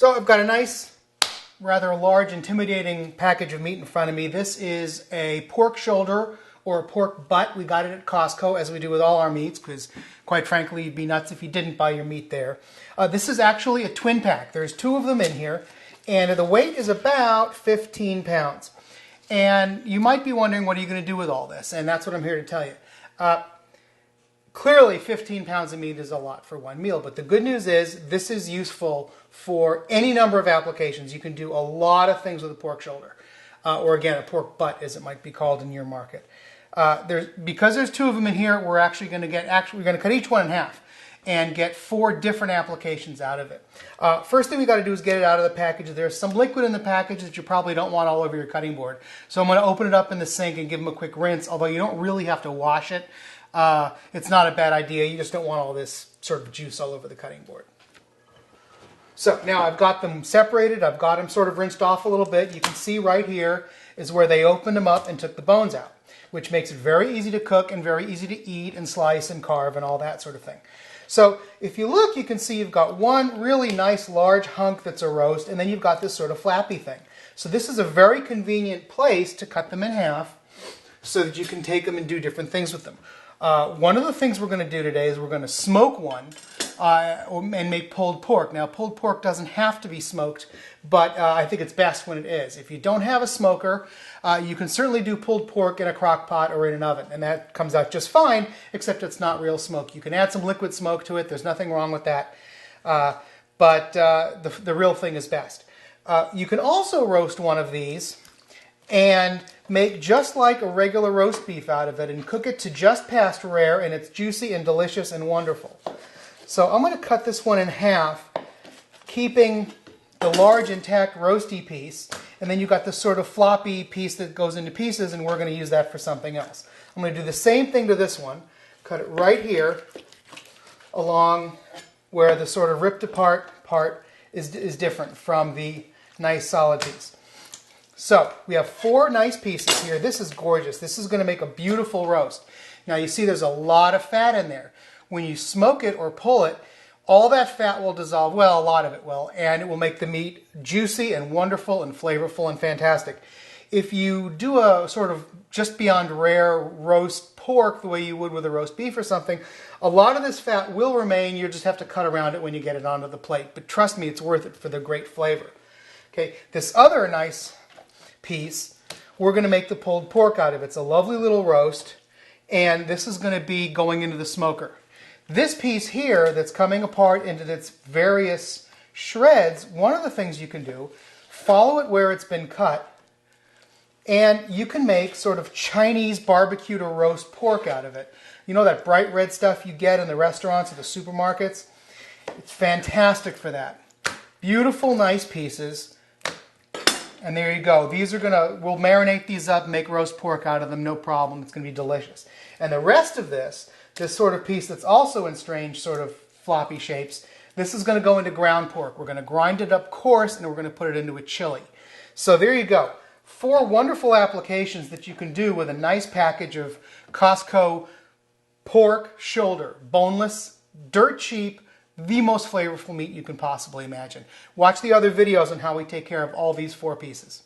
So I've got a nice, rather large, intimidating package of meat in front of me. This is a pork shoulder or a pork butt. We got it at Costco, as we do with all our meats, because quite frankly, you'd be nuts if you didn't buy your meat there. This is actually a twin pack. There's two of them in here, and the weight is about 15 pounds. And you might be wondering, what are you going to do with all this? And that's what I'm here to tell you. Clearly, 15 pounds of meat is a lot for one meal, but the good news is this is useful for any number of applications. You can do a lot of things with a pork shoulder, or again, a pork butt, as it might be called in your market. Because there's two of them in here, we're actually going to cut each one in half and get 4 different applications out of it. First thing we got to do is get it out of the package. There's some liquid in the package that you probably don't want all over your cutting board. So I'm going to open it up in the sink and give them a quick rinse, although you don't really have to wash it. It's not a bad idea. You just don't want all this sort of juice all over the cutting board. So now I've got them separated. I've got them sort of rinsed off a little bit. You can see right here is where they opened them up and took the bones out, which makes it very easy to cook and very easy to eat and slice and carve and all that sort of thing. So if you look, you can see you've got one really nice large hunk that's a roast, and then you've got this sort of flappy thing. So this is a very convenient place to cut them in half so that you can take them and do different things with them. One of the things we're going to do today is we're going to smoke one and make pulled pork. Now, pulled pork doesn't have to be smoked, but I think it's best when it is. If you don't have a smoker, you can certainly do pulled pork in a crock pot or in an oven, and that comes out just fine, except it's not real smoke. You can add some liquid smoke to it. There's nothing wrong with that, but the real thing is best. You can also roast one of these and make just like a regular roast beef out of it and cook it to just past rare, and it's juicy and delicious and wonderful. So I'm going to cut this one in half, keeping the large intact roasty piece, and then you've got this sort of floppy piece that goes into pieces, and we're going to use that for something else. I'm going to do the same thing to this one, cut it right here along where the sort of ripped apart part is different from the nice solid piece. So we have 4 nice pieces here. This is gorgeous. This is going to make a beautiful roast. Now you see there's a lot of fat in there. When you smoke it or pull it, all that fat will dissolve, well, a lot of it will, and it will make the meat juicy and wonderful and flavorful and fantastic. If you do a sort of just beyond rare roast pork the way you would with a roast beef or something, a lot of this fat will remain. You just have to cut around it when you get it onto the plate. But trust me, it's worth it for the great flavor. Okay, this other nice piece, we're going to make the pulled pork out of. It's a lovely little roast, and this is going to be going into the smoker. This piece here that's coming apart into its various shreds, one of the things you can do, follow it where it's been cut, and you can make sort of Chinese barbecued or roast pork out of it. You know that bright red stuff you get in the restaurants or the supermarkets? It's fantastic for that. Beautiful, nice pieces. And there you go. These are we'll marinate these up, make roast pork out of them, no problem. It's going to be delicious. And the rest of this sort of piece that's also in strange sort of floppy shapes, this is going to go into ground pork. We're going to grind it up coarse, and we're going to put it into a chili. So there you go. 4 wonderful applications that you can do with a nice package of Costco pork shoulder. Boneless, dirt cheap, the most flavorful meat you can possibly imagine. Watch the other videos on how we take care of all these 4 pieces.